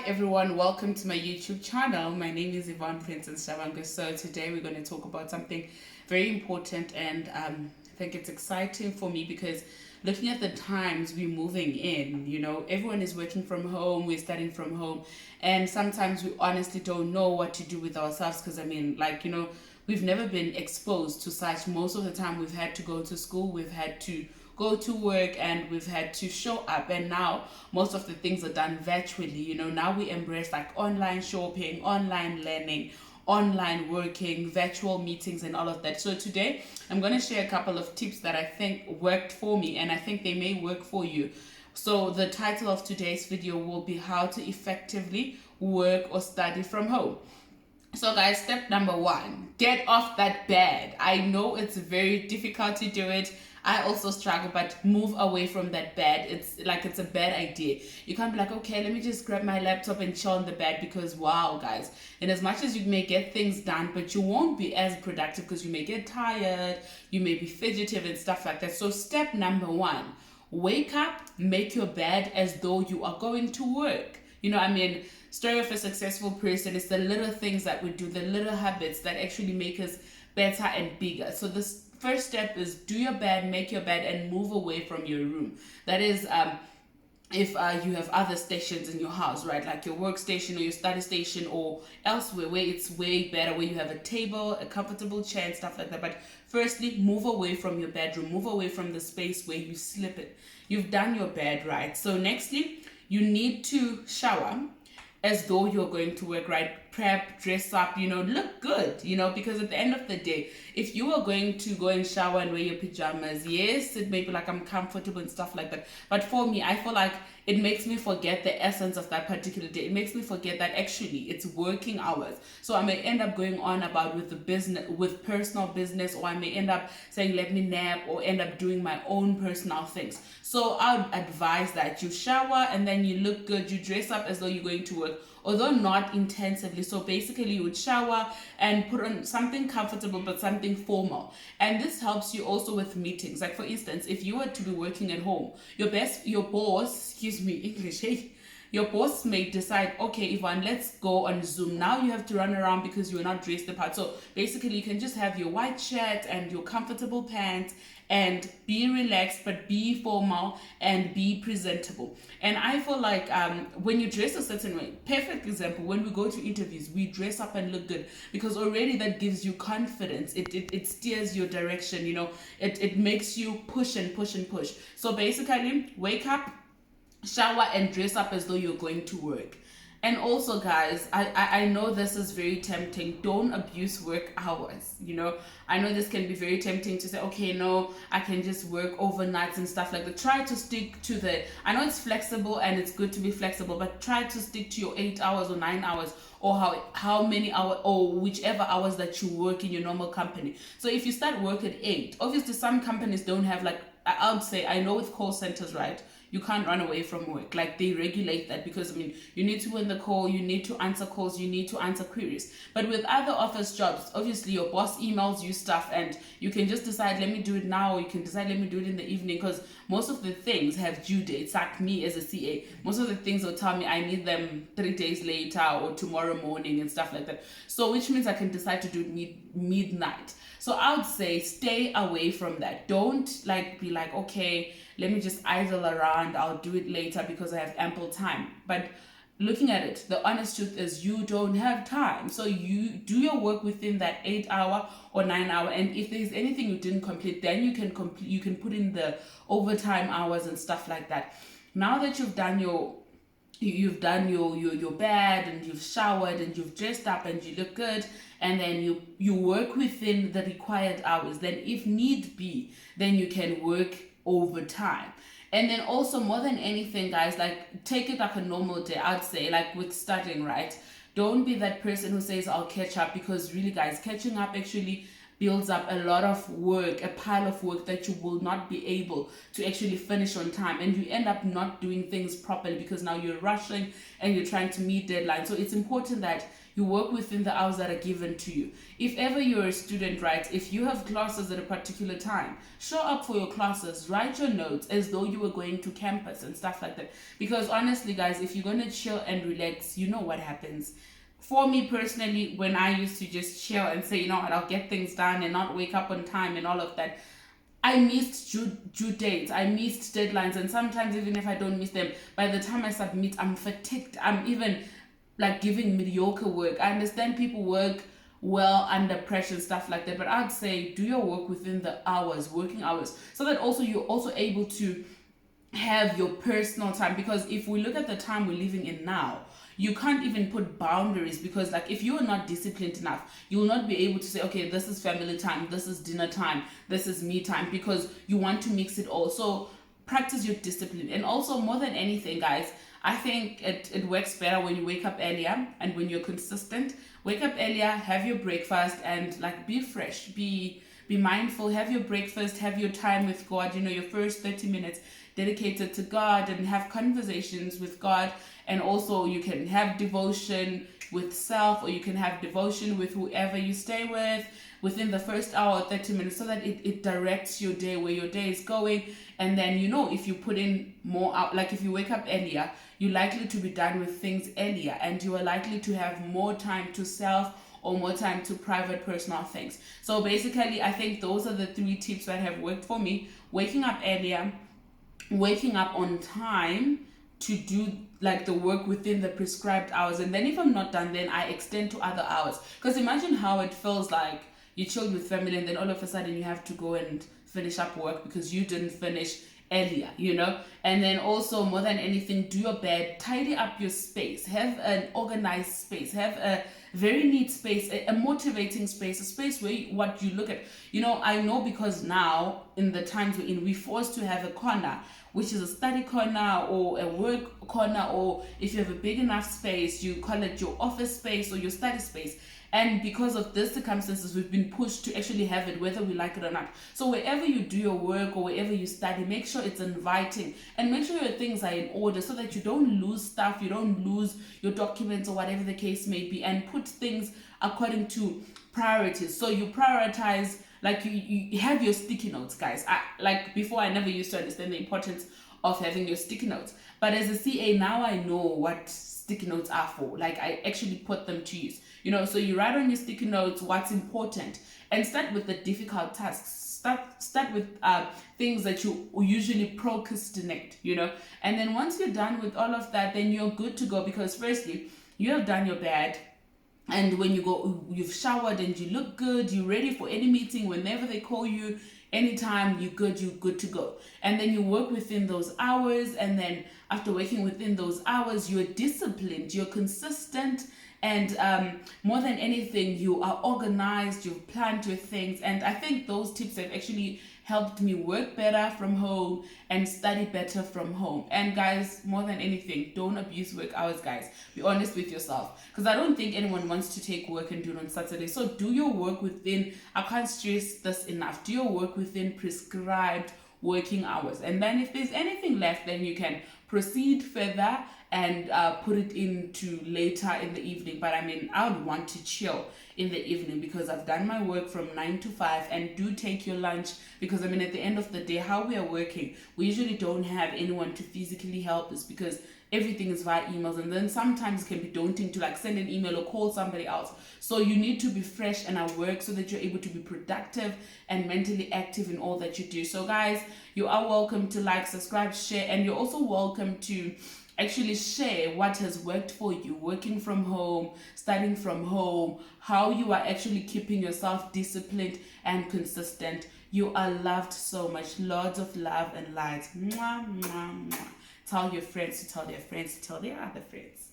everyone, welcome to my YouTube channel. My name is Yvonne Princess Shabangu. So today we're going to talk about something very important, and I think it's exciting for me because looking at the times we're moving in, everyone is working from home, we're studying from home, and sometimes we honestly don't know what to do with ourselves because we've never been exposed to such. Most of the time we've had to go to school, we've had to go to work, and we've had to show up, and now most of the things are done virtually. Now we embrace like online shopping, online learning, online working, virtual meetings, and all of that. So today I'm going to share a couple of tips that I think worked for me, and I think they may work for you. So the title of today's video will be how to effectively work or study from home. So guys, step number one, get off that bed. I know it's very difficult to do it. I also struggle, but move away from that bed. It's a bad idea. You can't be like, okay, let me just grab my laptop and chill on the bed, because wow, guys, and as much as you may get things done, but you won't be as productive because you may get tired, you may be fidgetive and stuff like that. So step number one, wake up, make your bed as though you are going to work. Story of a successful person is the little things that we do, the little habits that actually make us better and bigger. So this first step is do your bed, make your bed, and move away from your room. That is, if you have other stations in your house, right, like your workstation or your study station or elsewhere where it's way better, where you have a table, a comfortable chair, and stuff like that. But firstly, move away from your bedroom, move away from the space where you sleep it. You've done your bed, right? So nextly, you need to shower as though you're going to work, right? Prep, dress up, look good, because at the end of the day, if you are going to go and shower and wear your pajamas, yes, it may be like I'm comfortable and stuff like that. But for me, I feel like it makes me forget the essence of that particular day. It makes me forget that actually it's working hours. So I may end up going on about with the business, with personal business, or I may end up saying, let me nap, or end up doing my own personal things. So I would advise that you shower and then you look good, you dress up as though you're going to work, although not intensively. So basically you would shower and put on something comfortable but something formal. And this helps you also with meetings. Like for instance, if you were to be working at home, your boss may decide, okay, Yvonne, let's go on Zoom. Now you have to run around because you're not dressed apart. So basically you can just have your white shirt and your comfortable pants and be relaxed, but be formal and be presentable. And I feel like when you dress a certain way, perfect example, when we go to interviews, we dress up and look good because already that gives you confidence. It steers your direction, it makes you push and push and push. So basically, wake up, shower, and dress up as though you're going to work. And also, guys, I know this is very tempting. Don't abuse work hours. I know this can be very tempting to say, okay, no, I can just work overnights and stuff like that. Try to stick to I know it's flexible and it's good to be flexible, but try to stick to your 8 hours or 9 hours, or how many hours, or whichever hours that you work in your normal company. So if you start work at 8, obviously some companies don't have, like, I would say, I know with call centers, right, you can't run away from work. Like, they regulate that because you need to win the call, you need to answer calls, you need to answer queries. But with other office jobs, obviously your boss emails you stuff and you can just decide, let me do it now, or you can decide, let me do it in the evening, because most of the things have due dates. Like me as a CA, most of the things will tell me I need them 3 days later or tomorrow morning and stuff like that. So which means I can decide to do it midnight. So I would say stay away from that. Don't be like, okay, let me just idle around, I'll do it later because I have ample time. But looking at it, the honest truth is you don't have time. So you do your work within that 8 hour or 9 hour, and if there's anything you didn't complete, then you can put in the overtime hours and stuff like that. Now that you've done your bed and you've showered and you've dressed up and you look good, and then you work within the required hours, then if need be, then you can work overtime. And then also, more than anything, guys, like, take it like a normal day. I'd say, like with studying, right, don't be that person who says I'll catch up, because really, guys, catching up actually builds up a lot of work, a pile of work that you will not be able to actually finish on time, and you end up not doing things properly because now you're rushing and you're trying to meet deadlines. So it's important that you work within the hours that are given to you. If ever you're a student, right, if you have classes at a particular time, show up for your classes, write your notes as though you were going to campus and stuff like that. Because honestly, guys, if you're going to chill and relax, you know what happens. For me personally, when I used to just chill and say, you know what, I'll get things done and not wake up on time and all of that, I missed due dates, I missed deadlines, and sometimes even if I don't miss them, by the time I submit, I'm fatigued. I'm even like giving mediocre work. I understand people work well under pressure and stuff like that, but I'd say do your work within the hours, working hours, so that also you're also able to have your personal time. Because if we look at the time we're living in now, you can't even put boundaries, because like if you are not disciplined enough, you will not be able to say, okay, this is family time, this is dinner time, this is me time, because you want to mix it all. So practice your discipline. And also, more than anything, guys, I think it works better when you wake up earlier and when you're consistent. Wake up earlier, have your breakfast, and like be fresh, be mindful, have your breakfast, have your time with God, you know, your first 30 minutes dedicated to God, and have conversations with God. And also you can have devotion with self, or you can have devotion with whoever you stay with within the first hour or 30 minutes, so that it directs your day, where your day is going. And then, you know, if you put in more out, like if you wake up earlier, you're likely to be done with things earlier, and you are likely to have more time to self or more time to private personal things. So basically, I think those are the 3 tips that have worked for me: waking up earlier, waking up on time to do like the work within the prescribed hours, and then if I'm not done, then I extend to other hours. Because imagine how it feels like you chilled with family and then all of a sudden you have to go and finish up work because you didn't finish earlier, you know. And then also, more than anything, do your bed, tidy up your space, have an organized space, have a very neat space, a motivating space, a space where what you look at, you know. I know, because now in the times we're in, we're forced to have a corner, which is a study corner or a work corner, or if you have a big enough space, you call it your office space or your study space. And because of these circumstances, we've been pushed to actually have it, whether we like it or not. So wherever you do your work or wherever you study, make sure it's inviting, and make sure your things are in order, so that you don't lose stuff, you don't lose your documents or whatever the case may be, and put things according to priorities. So you prioritize, like you have your sticky notes, guys. Like before, I never used to understand the importance of having your sticky notes, but as a CA now, I know what sticky notes are for. Like I actually put them to use, you know. So you write on your sticky notes what's important, and start with the difficult tasks. Start with things that you usually procrastinate, you know. And then once you're done with all of that, then you're good to go, because firstly, you have done your bed. And when you go, you've showered and you look good, you're ready for any meeting, whenever they call you, anytime, you're good to go. And then you work within those hours, and then after working within those hours, you're disciplined, you're consistent, and more than anything, you are organized, you've planned your things. And I think those tips have actually helped me work better from home and study better from home. And guys, more than anything, don't abuse work hours, guys. Be honest with yourself, because I don't think anyone wants to take work and do it on Saturday. So do your work within, I can't stress this enough, do your work within prescribed working hours. And then if there's anything left, then you can proceed further and put it into later in the evening. But I mean, I would want to chill in the evening, because I've done my work from 9 to 5. And do take your lunch, because I mean, at the end of the day, how we are working, we usually don't have anyone to physically help us, because everything is via emails, and then sometimes it can be daunting to like send an email or call somebody else. So you need to be fresh and at work, so that you're able to be productive and mentally active in all that you do. So guys, you are welcome to like, subscribe, share, and you're also welcome to actually share what has worked for you, working from home, studying from home, how you are actually keeping yourself disciplined and consistent. You are loved so much. Lots of love and light. Mwah, mwah, mwah. Tell your friends to tell their friends to tell their other friends.